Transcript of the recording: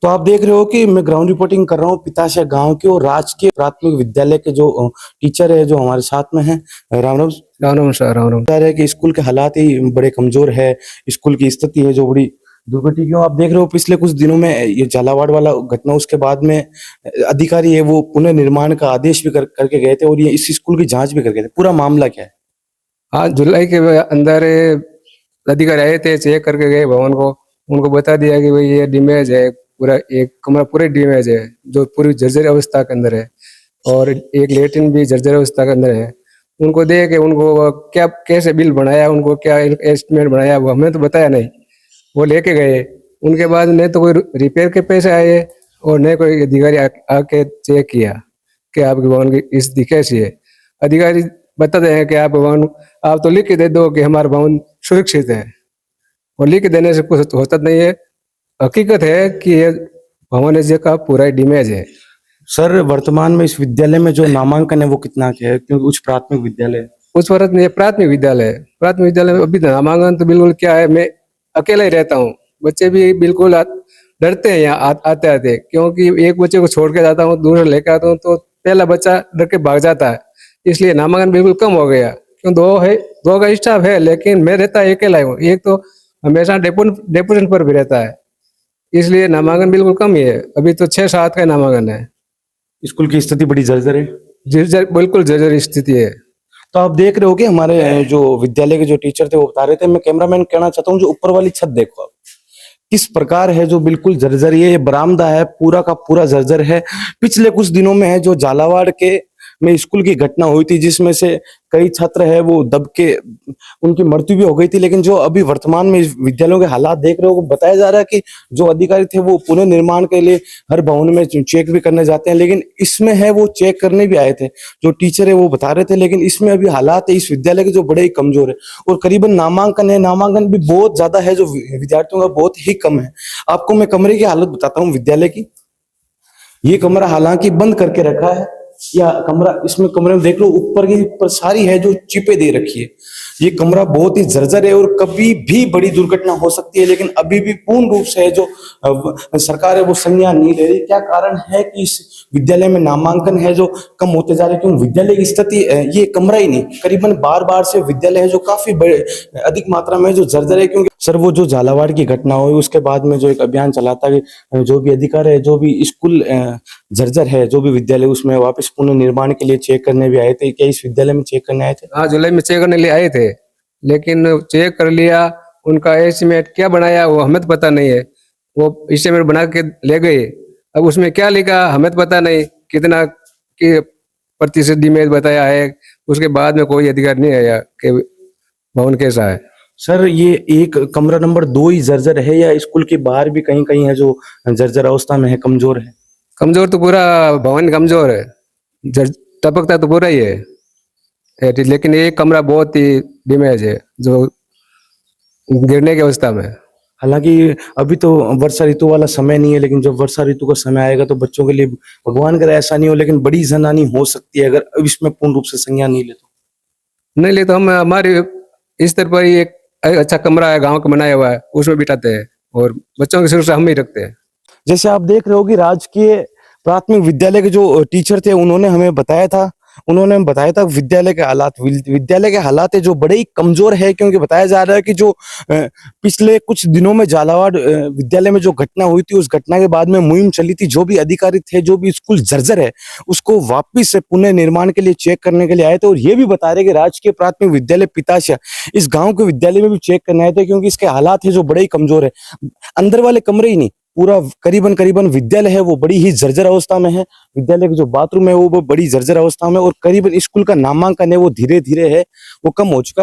तो आप देख रहे हो कि मैं ग्राउंड रिपोर्टिंग कर रहा हूँ पिताशा गांव की, और राजकीय प्राथमिक विद्यालय के जो टीचर है जो हमारे साथ में हैं। राम राम। राम राम सर, राम राम। बता रहे हैं कि स्कूल के हालात ही बड़े कमजोर है, स्कूल की स्थिति है जो बड़ी दुर्गति क्यों। आप देख रहे हो पिछले कुछ दिनों में ये झालावाड़ वाला घटना, उसके बाद में अधिकारी है वो पुनर्निर्माण का आदेश भी करके गए थे, और ये इस स्कूल की जांच भी करके गए थे। पूरा मामला क्या है? हाँ, जुलाई के अंदर अधिकारी आए थे, चेक करके गए भवन को। उनको बता दिया कि भाई ये डैमेज है, पूरा एक कमरा पूरे डैमेज है, जो पूरी जर्जर अवस्था के अंदर है, और एक लेटरिन भी जर्जर अवस्था के अंदर है। उनको दे के उनको क्या कैसे बिल बनाया, उनको क्या एस्टिमेट बनाया, वो हमें तो बताया नहीं। वो लेके गए। उनके बाद न तो कोई रिपेयर के पैसे आए और न कोई अधिकारी आके चेक किया कि आपके भवन की स्थिति कैसी है। अधिकारी बताते हैं कि आप तो लिख के दे दो कि हमारा भवन सुरक्षित है, और लिख के देने से कुछ होता नहीं है। हकीकत है कि ये भवन का पूरा डैमेज है। सर, वर्तमान में इस विद्यालय में जो नामांकन है वो कितना के है, क्योंकि उच्च प्राथमिक विद्यालय है। उस वक्त में प्राथमिक विद्यालय है। प्राथमिक विद्यालय में अभी नामांकन तो बिल्कुल क्या है, मैं अकेला ही रहता हूँ। बच्चे भी बिल्कुल डरते हैं यहाँ आते आते, क्योंकि एक बच्चे को छोड़ के जाता हूँ, दूसरा लेकर आता हूँ तो पहला बच्चा डर के भाग जाता है। इसलिए नामांकन बिल्कुल कम हो गया। क्यों, दो का स्टाफ है, लेकिन मैं रहता अकेला हूँ। एक तो हमेशा डेपुटेशन पर भी रहता है, इसलिए नामांकन बिल्कुल कम ही है। अभी तो 6-7 का नामांकन है। स्कूल की स्थिति बड़ी जर्जर है। बिल्कुल जर्जर स्थिति है। तो आप देख रहे हो कि हमारे जो विद्यालय के जो टीचर थे वो बता रहे थे, मैं कैमरामैन कहना चाहता हूँ, जो ऊपर वाली छत देखो आप किस प्रकार है, जो बिल्कुल जर्जर। ये बरामदा है पूरा का पूरा जर्जर है। पिछले कुछ दिनों में है जो झालावाड़ के में स्कूल की घटना हुई थी, जिसमें से कई छात्र है वो दब के उनकी मृत्यु भी हो गई थी। लेकिन जो अभी वर्तमान में इस विद्यालयों के हालात देख रहे हो, बताया जा रहा है कि जो अधिकारी थे वो पुनर्निर्माण के लिए हर भवन में चेक भी करने जाते हैं, लेकिन इसमें है वो चेक करने भी आए थे जो टीचर है वो बता रहे थे। लेकिन इसमें अभी हालात है इस विद्यालय के जो बड़े ही कमजोर है, और करीबन नामांकन भी बहुत ज्यादा है, जो विद्यार्थियों का बहुत ही कम है। आपको मैं कमरे की हालत बताता हूँ विद्यालय की। ये कमरा हालांकि बंद करके रखा है, या कमरा, इसमें कमरे में देख लो ऊपर की ऊपर सारी है जो चिपे दे रखी है। ये कमरा बहुत ही जर्जर है और कभी भी बड़ी दुर्घटना हो सकती है, लेकिन अभी भी पूर्ण रूप से है जो सरकार है वो संज्ञान नहीं ले रही। क्या कारण है कि इस विद्यालय में नामांकन है जो कम होते जा रहे हैं? क्यों विद्यालय की स्थिति, ये कमरा ही नहीं, करीबन बार से विद्यालय है जो काफी बड़े अधिक मात्रा में जो जर्जर है। क्योंकि सर, वो जो झालावाड़ की घटना हुई उसके बाद में जो एक अभियान चला था कि जो भी अधिकारी है, जो भी स्कूल जर्जर है, जो भी विद्यालय, उसमें वापस पुनर्निर्माण के लिए चेक करने भी आए थे। क्या इस विद्यालय में चेक करने आए थे? हाँ, जुलाई में चेक करने लिए आए थे, लेकिन चेक कर लिया। उनका एस्टिमेट क्या बनाया वो हमें तो पता नहीं है। वो एस्टिमेट बना के ले गए। अब उसमें क्या लिखा हमें तो पता नहीं, कितना की प्रतिशत डैमेज बताया है। उसके बाद में कोई अधिकारी नहीं आया कि भवन कैसा है। सर, ये एक कमरा नंबर 2 ही जर्जर है, या स्कूल के बाहर भी कहीं कहीं है जो जर्जर अवस्था में है, कमजोर है? कमजोर तो पूरा भवन कमजोर है, टपकता तो पूरा ही है। लेकिन एक कमरा बहुत ही डैमेज है, जो गिरने की अवस्था में। हालांकि अभी तो वर्षा ऋतु वाला समय नहीं है, लेकिन जब वर्षा ऋतु का समय आएगा तो बच्चों के लिए भगवान करे ऐसा नहीं हो, लेकिन बड़ी जनहानि हो सकती है अगर अब इसमें पूर्ण रूप से संज्ञान नहीं ले तो। नहीं ले तो हम हमारे इस तरह पर ही एक अच्छा कमरा है, गांव का बनाया हुआ है, उसमें बिठाते हैं, और बच्चों की सुरक्षा हम ही रखते हैं। जैसे आप देख रहे हो कि राजकीय प्राथमिक विद्यालय के जो टीचर थे उन्होंने हमें बताया था विद्यालय के हालात है जो बड़े ही कमजोर है। क्योंकि बताया जा रहा है कि जो पिछले कुछ दिनों में झालावाड़ विद्यालय में जो घटना हुई थी, उस घटना के बाद में मुहिम चली थी। जो भी अधिकारी थे, जो भी स्कूल जर्जर है, उसको वापिस से पुनर्निर्माण के लिए चेक करने के लिए आए थे। और ये भी बता रहे कि राजकीय प्राथमिक विद्यालय पिताशा इस गाँव के विद्यालय में भी चेक करने आए थे, क्योंकि इसके हालात है जो बड़े ही कमजोर है। अंदर वाले कमरे ही नहीं, पूरा करीबन विद्यालय है वो बड़ी ही जर्जर अवस्था में है। विद्यालय के जो बाथरूम है वो बड़ी जर्जर अवस्था में, और करीबन स्कूल का नामांकन है वो धीरे धीरे है वो कम हो चुका है।